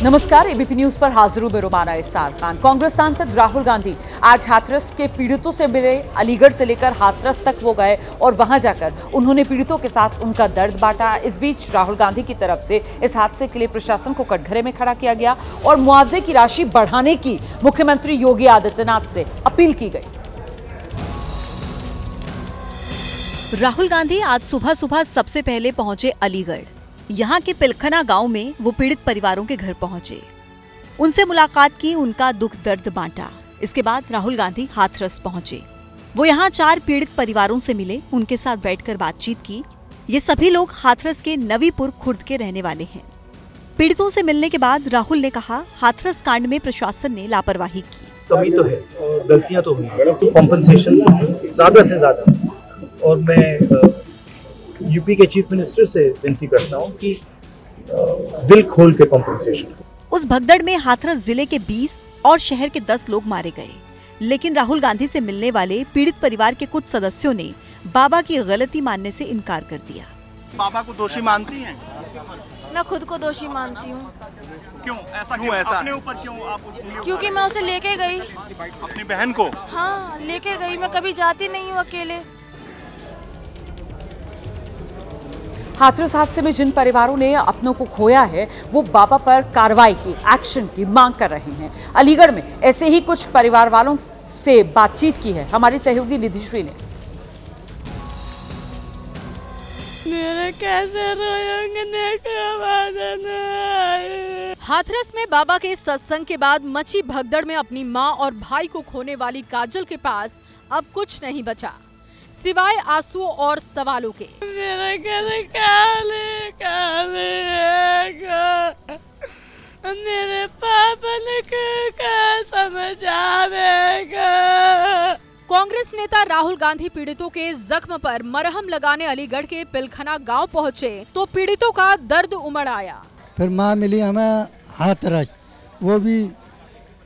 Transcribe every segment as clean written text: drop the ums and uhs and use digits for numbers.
नमस्कार, ABP news पर हाजिर हूं मैं रुमाना इस्सार खान। कांग्रेस सांसद राहुल गांधी आज हाथरस के पीड़ितों से मिले। अलीगढ़ से लेकर हाथरस तक वो गए और वहां जाकर उन्होंने पीड़ितों के साथ उनका दर्द बांटा। इस बीच राहुल गांधी की तरफ से इस हादसे के लिए प्रशासन को कटघरे में खड़ा किया गया और मुआवजे की राशि बढ़ाने की मुख्यमंत्री योगी आदित्यनाथ से अपील की गई। राहुल गांधी आज सुबह सुबह सबसे पहले पहुंचे अलीगढ़। यहाँ के पिलखना गांव में वो पीड़ित परिवारों के घर पहुंचे, उनसे मुलाकात की, उनका दुख दर्द बांटा। इसके बाद राहुल गांधी हाथरस पहुंचे। वो यहाँ 4 पीड़ित परिवारों से मिले, उनके साथ बैठकर बातचीत की। ये सभी लोग हाथरस के नवीपुर खुर्द के रहने वाले हैं। पीड़ितों से मिलने के बाद राहुल ने कहा, हाथरस कांड में प्रशासन ने लापरवाही की। कमी तो है और गलतियां तो हुई, कॉम्पनसेशन ज्यादा से ज्यादा। और मैं यूपी के चीफ मिनिस्टर से विनती करता हूं कि दिल खोल के कॉम्पनसेशन। उस भगदड़ में हाथरस जिले के 20 और शहर के 10 लोग मारे गए, लेकिन राहुल गांधी से मिलने वाले पीड़ित परिवार के कुछ सदस्यों ने बाबा की गलती मानने से इनकार कर दिया। बाबा को दोषी मानती हैं? मैं खुद को दोषी मानती हूँ। क्यों ऐसा? अपने ऊपर क्यों आप? क्योंकि मैं उसे लेके गई, अपनी बहन को। हाँ, लेके गई। मैं कभी जाती नहीं हूँ अकेले। हाथरस हादसे में जिन परिवारों ने अपनों को खोया है वो बाबा पर कार्रवाई की, एक्शन की मांग कर रहे हैं। अलीगढ़ में ऐसे ही कुछ परिवार वालों से बातचीत की है हमारी सहयोगी निधिश्री ने। मेरे कैसे हाथरस में बाबा के सत्संग के बाद मची भगदड़ में अपनी मां और भाई को खोने वाली काजल के पास अब कुछ नहीं बचा सिवाय आंसुओं और सवालों के। मेरा मेरे पापा ने क्या समझ आवेगा। कांग्रेस नेता राहुल गांधी पीड़ितों के जख्म पर मरहम लगाने अलीगढ़ के पिलखना गांव पहुंचे तो पीड़ितों का दर्द उमड़ आया। फिर माँ मिली हमें हाथरस, वो भी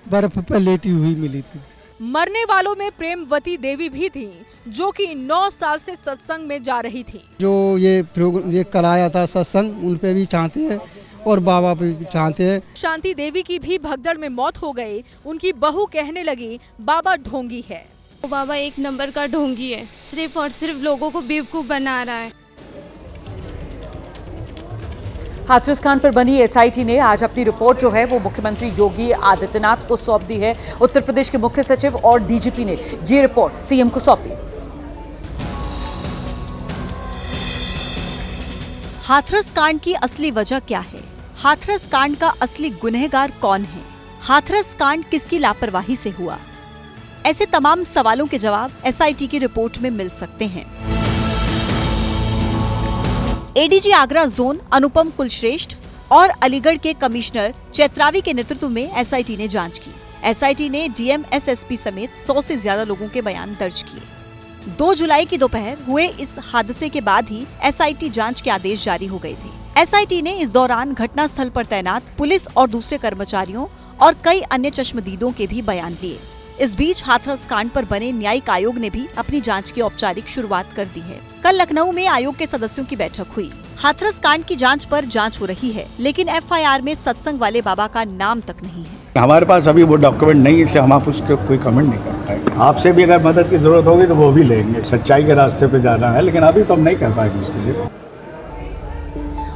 बर्फ पर लेटी हुई मिली थी। मरने वालों में प्रेमवती देवी भी थी, जो कि 9 साल से सत्संग में जा रही थी। जो ये कराया था सत्संग, उन पे भी चाहते हैं और बाबा पे भी चाहते हैं। शांति देवी की भी भगदड़ में मौत हो गई। उनकी बहू कहने लगी, बाबा ढोंगी है। बाबा 1 नंबर का ढोंगी है, सिर्फ और सिर्फ लोगों को बेवकूफ बना रहा है। हाथरस कांड पर बनी एसआईटी ने आज अपनी रिपोर्ट जो है वो मुख्यमंत्री योगी आदित्यनाथ को सौंप दी है। उत्तर प्रदेश के मुख्य सचिव और डीजीपी ने ये रिपोर्ट सीएम को सौंपी। हाथरस कांड की असली वजह क्या है? हाथरस कांड का असली गुनहगार कौन है? हाथरस कांड किसकी लापरवाही से हुआ? ऐसे तमाम सवालों के जवाब एसआईटी की रिपोर्ट में मिल सकते हैं। एडीजी आगरा जोन अनुपम कुलश्रेष्ठ और अलीगढ़ के कमिश्नर चैत्रावी के नेतृत्व में एसआईटी ने जांच की। एसआईटी ने डीएम, एसएसपी समेत 100 से ज्यादा लोगों के बयान दर्ज किए। 2 जुलाई की दोपहर हुए इस हादसे के बाद ही एसआईटी जांच के आदेश जारी हो गए थे। एसआईटी ने इस दौरान घटनास्थल पर तैनात पुलिस और दूसरे कर्मचारियों और कई अन्य चश्मदीदों के भी बयान लिए। इस बीच हाथरस कांड पर बने न्यायिक आयोग ने भी अपनी जांच की औपचारिक शुरुआत कर दी है। कल लखनऊ में आयोग के सदस्यों की बैठक हुई। हाथरस कांड की जांच पर जांच हो रही है, लेकिन एफआईआर में सत्संग वाले बाबा का नाम तक नहीं है। हमारे पास अभी वो डॉक्यूमेंट नहीं है, इसलिए हम आप उसके कोई कमेंट नहीं कर पाएंगे। आपसे भी अगर मदद की जरूरत होगी तो वो भी लेंगे। सच्चाई के रास्ते पे जाना है, लेकिन अभी तो हम नहीं कर पाएंगे उसके लिए।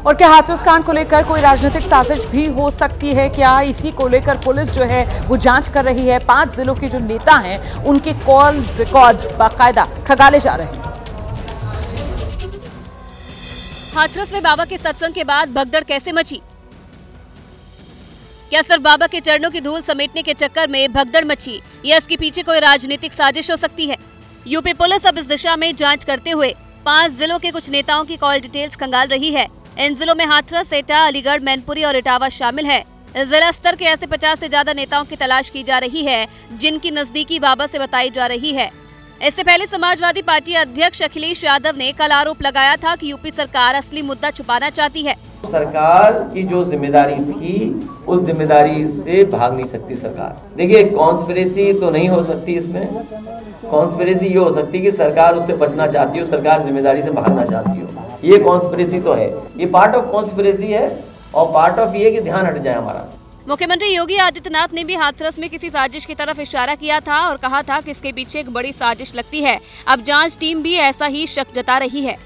और क्या हाथरस कांड को लेकर कोई राजनीतिक साजिश भी हो सकती है क्या? इसी को लेकर पुलिस जो है वो जांच कर रही है। 5 जिलों के जो नेता हैं उनके कॉल रिकॉर्ड्स बाकायदा खंगाले जा रहे हैं। हाथरस में बाबा के सत्संग के बाद भगदड़ कैसे मची? क्या सिर्फ बाबा के चरणों की धूल समेटने के चक्कर में भगदड़ मची या इसके पीछे कोई राजनीतिक साजिश हो सकती है? यूपी पुलिस अब इस दिशा में जांच करते हुए 5 जिलों के कुछ नेताओं की कॉल डिटेल्स खंगाल रही है। इन जिलों में हाथरस, एटा, अलीगढ़, मैनपुरी और इटावा शामिल है। जिला स्तर के ऐसे 50 से ज्यादा नेताओं की तलाश की जा रही है, जिनकी नजदीकी बाबा से बताई जा रही है। इससे पहले समाजवादी पार्टी अध्यक्ष अखिलेश यादव ने कल आरोप लगाया था कि यूपी सरकार असली मुद्दा छुपाना चाहती है। सरकार की जो जिम्मेदारी थी उस जिम्मेदारी से भाग नहीं सकती सरकार। देखिए, कॉन्स्पिरेसी तो नहीं हो सकती इसमें। कॉन्स्पिरेसी ये हो सकती है कि सरकार उससे बचना चाहती हो, सरकार जिम्मेदारी से भागना चाहती हो। ये कॉन्स्पिरेसी तो है, ये पार्ट ऑफ कॉन्स्पिरेसी है और पार्ट ऑफ ये कि ध्यान हट जाए हमारा। मुख्यमंत्री योगी आदित्यनाथ ने भी हाथरस में किसी साजिश की तरफ इशारा किया था और कहा था कि इसके पीछे एक बड़ी साजिश लगती है। अब जांच टीम भी ऐसा ही शक जता रही है।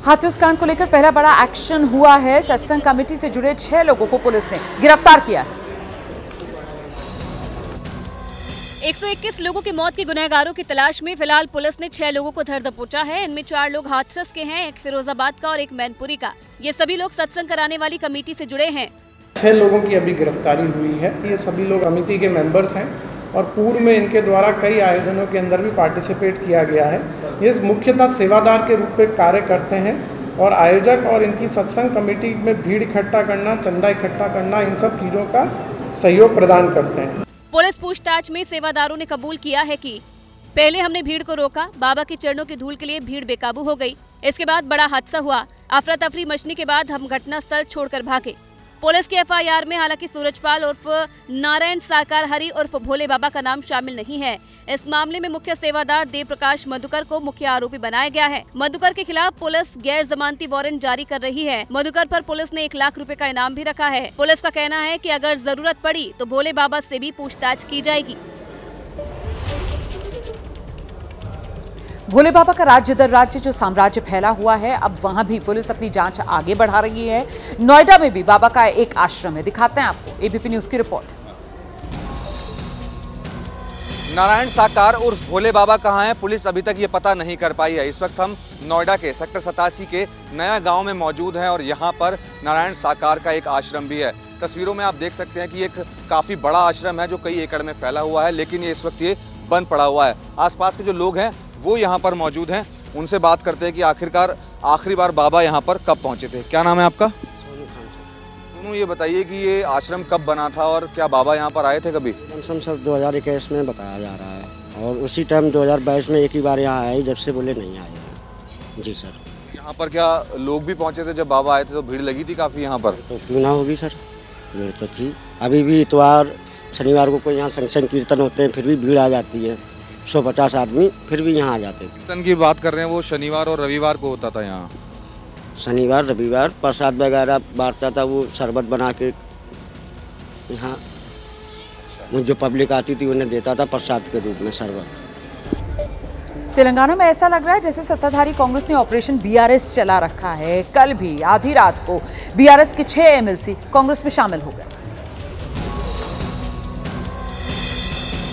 हाथरस कांड को लेकर पहला बड़ा एक्शन हुआ है। सत्संग कमेटी से जुड़े 6 लोगों को पुलिस ने गिरफ्तार किया है। 121 लोगों की मौत के गुनहगारों की तलाश में फिलहाल पुलिस ने 6 लोगों को धर दबोचा है। इनमें 4 लोग हाथरस के हैं, एक फिरोजाबाद का और एक मैनपुरी का। ये सभी लोग सत्संग कराने वाली कमेटी से जुड़े हैं। 6 लोगों की अभी गिरफ्तारी हुई है। ये सभी लोग कमेटी के मेंबर्स हैं और पूर्व में इनके द्वारा कई आयोजनों के अंदर भी पार्टिसिपेट किया गया है। ये मुख्यतः सेवादार के रूप में कार्य करते हैं और आयोजक और इनकी सत्संग कमेटी में भीड़ इकट्ठा करना, चंदा इकट्ठा करना, इन सब चीज़ों का सहयोग प्रदान करते हैं। पुलिस पूछताछ में सेवादारों ने कबूल किया है कि पहले हमने भीड़ को रोका, बाबा के चरणों की धूल के लिए भीड़ बेकाबू हो गई। इसके बाद बड़ा हादसा हुआ, अफरा तफरी मचने के बाद हम घटनास्थल छोड़कर भागे। पुलिस की एफआईआर में हालांकि सूरजपाल उर्फ नारायण साकार हरि उर्फ भोले बाबा का नाम शामिल नहीं है। इस मामले में मुख्य सेवादार देव प्रकाश मधुकर को मुख्य आरोपी बनाया गया है। मधुकर के खिलाफ पुलिस गैर जमानती वारंट जारी कर रही है। मधुकर पर पुलिस ने 1 लाख रुपए का इनाम भी रखा है। पुलिस का कहना है कि अगर जरूरत पड़ी तो भोले बाबा से भी पूछताछ की जाएगी। भोले बाबा का राज्य दर राज्य जो साम्राज्य फैला हुआ है, अब वहां भी पुलिस अपनी जांच आगे बढ़ा रही है। नोएडा में भी बाबा का एक आश्रम है, दिखाते हैं आपको एबीपी न्यूज की रिपोर्ट। नारायण साकार उर्फ भोले बाबा कहाँ हैं, पुलिस अभी तक ये पता नहीं कर पाई है। इस वक्त हम नोएडा के सेक्टर 87 के नया गांव में मौजूद हैं और यहाँ पर नारायण साकार का एक आश्रम भी है। तस्वीरों में आप देख सकते हैं कि एक काफ़ी बड़ा आश्रम है जो कई एकड़ में फैला हुआ है, लेकिन ये इस वक्त ये बंद पड़ा हुआ है। आसपास के जो लोग हैं वो यहाँ पर मौजूद हैं, उनसे बात करते हैं कि आखिरकार आखिरी बार बाबा यहाँ पर कब पहुँचे थे। क्या नाम है आपका? सोनू, ये बताइए कि ये आश्रम कब बना था और क्या बाबा यहाँ पर आए थे कभी? लमसम सर 2021 में बताया जा रहा है और उसी टाइम 2022 में एक ही बार यहाँ आए, जब से बोले नहीं आए हैं। जी सर। यहाँ पर क्या लोग भी पहुँचे थे जब बाबा आए थे? तो भीड़ लगी थी काफ़ी यहाँ पर? तो क्यों ना होगी सर, भीड़ तो थी। अभी भी इतवार शनिवार को कोई यहाँ संगठन कीर्तन होते हैं, फिर भी भीड़ आ जाती है। 150 आदमी फिर भी यहाँ आ जाते हैं। कीर्तन की बात कर रहे हैं, वो शनिवार और रविवार को होता था यहाँ? शनिवार रविवार प्रसाद वगैरह बांटता था, वो शरबत बना के यहाँ जो पब्लिक आती थी उन्हें देता था प्रसाद के रूप में शरबत। तेलंगाना में ऐसा लग रहा है जैसे सत्ताधारी कांग्रेस ने ऑपरेशन बीआरएस चला रखा है। कल भी आधी रात को बीआरएस के 6 एमएलसी कांग्रेस में शामिल हो गए।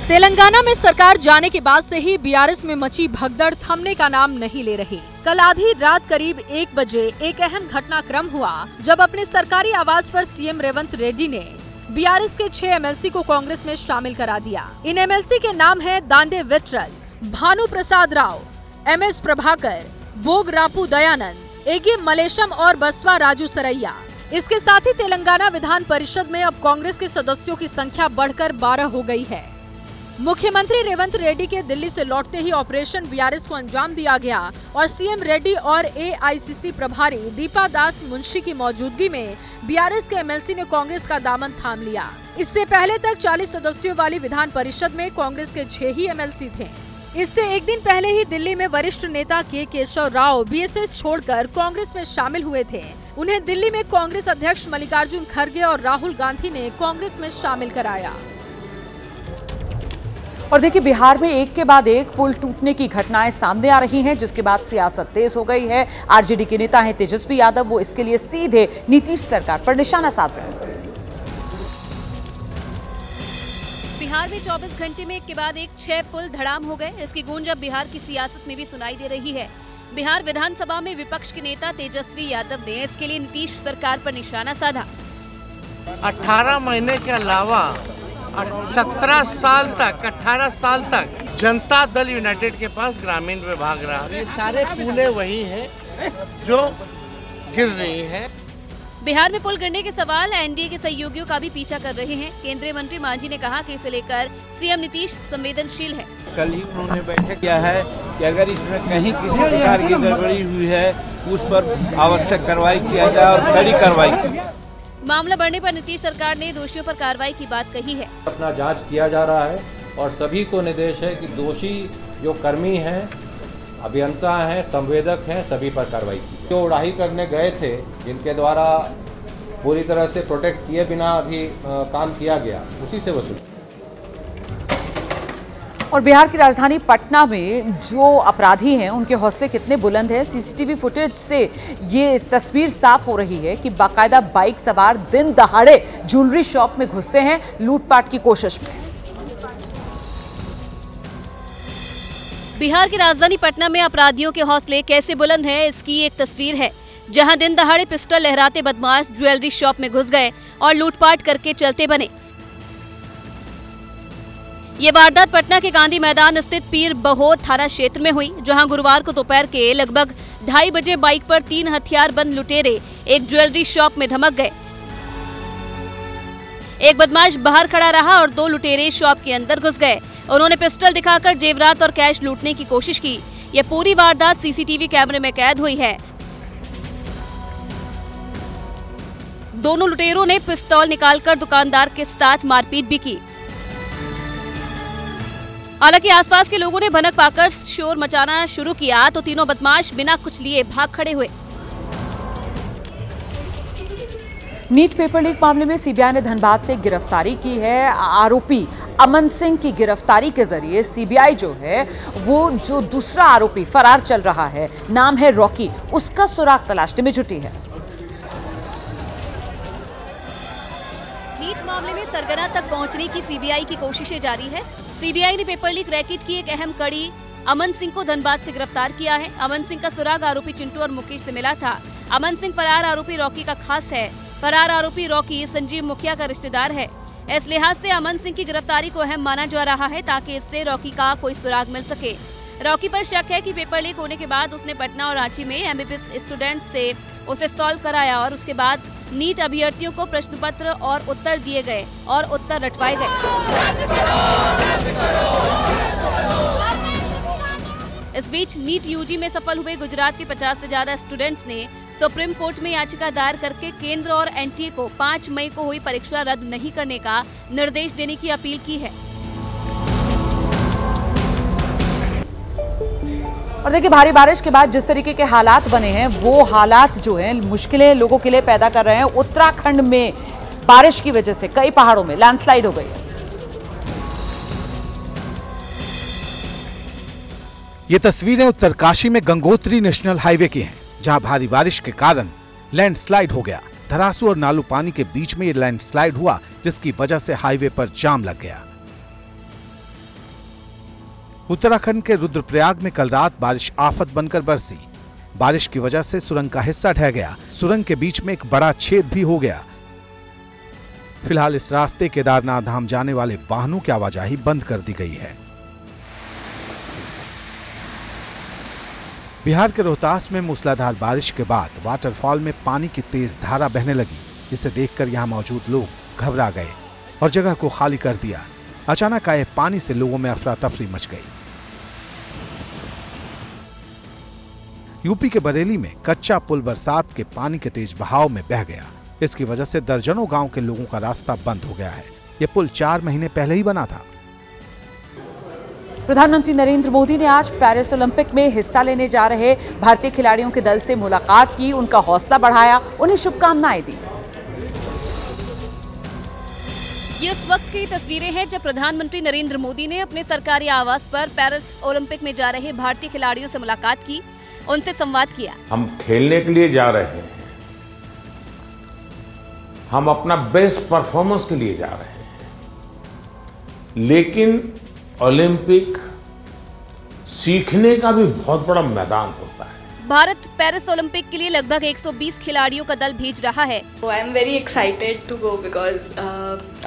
तेलंगाना में सरकार जाने के बाद से ही बीआरएस में मची भगदड़ थमने का नाम नहीं ले रही। कल आधी रात करीब 1 बजे एक अहम घटनाक्रम हुआ जब अपने सरकारी आवास पर सीएम रेवंत रेड्डी ने बीआरएस के 6 एमएलसी को कांग्रेस में शामिल करा दिया। इन एमएलसी के नाम है दांडे विट्रल, भानु प्रसाद राव, एमएस प्रभाकर, बोग रापू दयानंद, एगे मलेशम और बसवा राजू सरैया। इसके साथ ही तेलंगाना विधान परिषद में अब कांग्रेस के सदस्यों की संख्या बढ़कर 12 हो गई है। मुख्यमंत्री रेवंत रेड्डी के दिल्ली से लौटते ही ऑपरेशन बीआरएस को अंजाम दिया गया और सीएम रेड्डी और एआईसीसी प्रभारी दीपा दास मुंशी की मौजूदगी में बीआरएस के एमएलसी ने कांग्रेस का दामन थाम लिया। इससे पहले तक 40 सदस्यों वाली विधान परिषद में कांग्रेस के 6 ही एमएलसी थे। इससे एक दिन पहले ही दिल्ली में वरिष्ठ नेता के केशव राव बीएसएस छोड़कर कांग्रेस में शामिल हुए थे। उन्हें दिल्ली में कांग्रेस अध्यक्ष मल्लिकार्जुन खड़गे और राहुल गांधी ने कांग्रेस में शामिल कराया। और देखिए, बिहार में एक के बाद एक पुल टूटने की घटनाएं सामने आ रही हैं, जिसके बाद सियासत तेज हो गई है। आरजेडी के नेता हैं तेजस्वी यादव, वो इसके लिए सीधे नीतीश सरकार पर निशाना साध रहे हैं। बिहार में 24 घंटे में एक के बाद एक 6 पुल धड़ाम हो गए। इसकी गूंज अब बिहार की सियासत में भी सुनाई दे रही है। बिहार विधानसभा में विपक्ष के नेता तेजस्वी यादव ने इसके लिए नीतीश सरकार पर निशाना साधा। 18 महीने के अलावा 18 साल तक जनता दल यूनाइटेड के पास ग्रामीण विभाग रहा। ये सारे पुलें वही हैं जो गिर रही हैं। बिहार में पुल गिरने के सवाल एनडीए के सहयोगियों का भी पीछा कर रहे हैं। केंद्रीय मंत्री मांझी ने कहा कि इसे लेकर सीएम नीतीश संवेदनशील है। कल ही उन्होंने बैठक किया है कि अगर इसमें कहीं किसी प्रकार की गड़बड़ी हुई है उस पर आवश्यक कार्रवाई किया जाए और कड़ी कार्रवाई की। मामला बढ़ने पर नीतीश सरकार ने दोषियों पर कार्रवाई की बात कही है। अपना जांच किया जा रहा है और सभी को निर्देश है कि दोषी जो कर्मी हैं, अभियंता हैं, संवेदक हैं, सभी पर कार्रवाई की। जो उड़ाही करने गए थे, जिनके द्वारा पूरी तरह से प्रोटेक्ट किए बिना अभी काम किया गया, उसी से वसूल। और बिहार की राजधानी पटना में जो अपराधी हैं उनके हौसले कितने बुलंद हैं, सीसीटीवी फुटेज से ये तस्वीर साफ हो रही है कि बाकायदा बाइक सवार दिन दहाड़े ज्वेलरी शॉप में घुसते हैं लूटपाट की कोशिश में। बिहार की राजधानी पटना में अपराधियों के हौसले कैसे बुलंद हैं, इसकी एक तस्वीर है, जहां दिन दहाड़े पिस्टल लहराते बदमाश ज्वेलरी शॉप में घुस गए और लूटपाट करके चलते बने। ये वारदात पटना के गांधी मैदान स्थित पीर बहोर थाना क्षेत्र में हुई, जहां गुरुवार को दोपहर के लगभग 2:30 बजे बाइक पर 3 हथियारबंद लुटेरे एक ज्वेलरी शॉप में धमक गए। एक बदमाश बाहर खड़ा रहा और 2 लुटेरे शॉप के अंदर घुस गए। उन्होंने पिस्टल दिखाकर जेवरात और कैश लूटने की कोशिश की। यह पूरी वारदात सीसीटीवी कैमरे में कैद हुई है। दोनों लुटेरों ने पिस्तौल निकालकर दुकानदार के साथ मारपीट भी की। हालांकि आसपास के लोगों ने भनक पाकर शोर मचाना शुरू किया तो तीनों बदमाश बिना कुछ लिए भाग खड़े हुए। नीट पेपर लीक मामले में सीबीआई ने धनबाद से गिरफ्तारी की है। आरोपी अमन सिंह की गिरफ्तारी के जरिए सीबीआई जो है वो जो दूसरा आरोपी फरार चल रहा है, नाम है रॉकी, उसका सुराग तलाशने में जुटी है। नीट मामले में सरगना तक पहुंचने की सीबीआई की कोशिशें जारी है। सीबीआई ने पेपर लीक रैकेट की एक अहम कड़ी अमन सिंह को धनबाद से गिरफ्तार किया है। अमन सिंह का सुराग आरोपी चिंटू और मुकेश से मिला था। अमन सिंह फरार आरोपी रॉकी का खास है। फरार आरोपी रॉकी संजीव मुखिया का रिश्तेदार है। इस लिहाज से अमन सिंह की गिरफ्तारी को अहम माना जा रहा है ताकि इससे रॉकी का कोई सुराग मिल सके। रॉकी पर शक है कि पेपर लीक होने के बाद उसने पटना और रांची में एमबीबीएस स्टूडेंट से उसे सॉल्व कराया और उसके बाद नीट अभ्यर्थियों को प्रश्न पत्र और उत्तर दिए गए और उत्तर रटवाए गए। इस बीच नीट यूजी में सफल हुए गुजरात के 50 से ज्यादा स्टूडेंट्स ने सुप्रीम कोर्ट में याचिका दायर करके केंद्र और एनटीए को 5 मई को हुई परीक्षा रद्द नहीं करने का निर्देश देने की अपील की है। और देखिए, भारी बारिश के बाद जिस तरीके के हालात बने हैं वो हालात जो हैं मुश्किलें लोगों के लिए पैदा कर रहे हैं। उत्तराखंड में बारिश की वजह से कई पहाड़ों में लैंडस्लाइड हो गई है। ये तस्वीरें उत्तरकाशी में गंगोत्री नेशनल हाईवे की हैं, जहां भारी बारिश के कारण लैंडस्लाइड हो गया। धरासू और नालू पानी के बीच में ये लैंडस्लाइड हुआ, जिसकी वजह से हाईवे पर जाम लग गया। उत्तराखंड के रुद्रप्रयाग में कल रात बारिश आफत बनकर बरसी। बारिश की वजह से सुरंग का हिस्सा ढह गया। सुरंग के बीच में एक बड़ा छेद भी हो गया। फिलहाल इस रास्ते केदारनाथ धाम जाने वाले वाहनों की आवाजाही बंद कर दी गई है। बिहार के रोहतास में मूसलाधार बारिश के बाद वाटरफॉल में पानी की तेज धारा बहने लगी, जिसे देखकर यहां मौजूद लोग घबरा गए और जगह को खाली कर दिया। अचानक आए पानी से लोगों में अफरा तफरी मच गई। यूपी के बरेली में कच्चा पुल बरसात के पानी के तेज बहाव में बह गया। इसकी वजह से दर्जनों गांव के लोगों का रास्ता बंद हो गया है। यह पुल 4 महीने पहले ही बना था। प्रधानमंत्री नरेंद्र मोदी ने आज पेरिस ओलंपिक में हिस्सा लेने जा रहे भारतीय खिलाड़ियों के दल से मुलाकात की, उनका हौसला बढ़ाया, उन्हें शुभकामनाएं दी। ये उस वक्त की तस्वीरें हैं जब प्रधानमंत्री नरेंद्र मोदी ने अपने सरकारी आवास पर पेरिस ओलंपिक में जा रहे भारतीय खिलाड़ियों से मुलाकात की, उनसे संवाद किया। हम खेलने के लिए जा रहे हैं, हम अपना बेस्ट परफॉर्मेंस के लिए जा रहे हैं, लेकिन ओलंपिक सीखने का भी बहुत बड़ा मैदान होता है। भारत पेरिस ओलंपिक के लिए लगभग 120 खिलाड़ियों का दल भेज रहा है। I am very excited to go because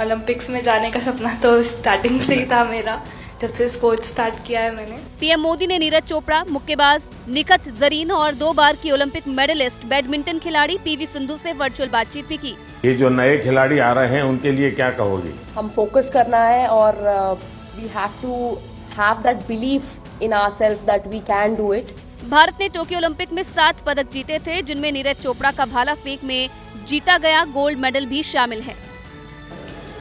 Olympics में जाने का सपना तो स्टार्टिंग से ही था मेरा, जब से स्पोर्ट्स स्टार्ट किया है मैंने। पीएम मोदी ने नीरज चोपड़ा, मुक्केबाज निखत जरीन और 2 बार की ओलंपिक मेडलिस्ट बैडमिंटन खिलाड़ी पीवी सिंधु से वर्चुअल बातचीत भी की। ये जो नए खिलाड़ी आ रहे हैं उनके लिए क्या कहोगी? हम फोकस करना है और we have to have that belief in ourselves that we can do it. Bharat ने टोक्यो ओलंपिक में 7 पदक जीते थे, जिनमें नीरज चोपड़ा का भाला फेंक में जीता गया गोल्ड मेडल भी शामिल है।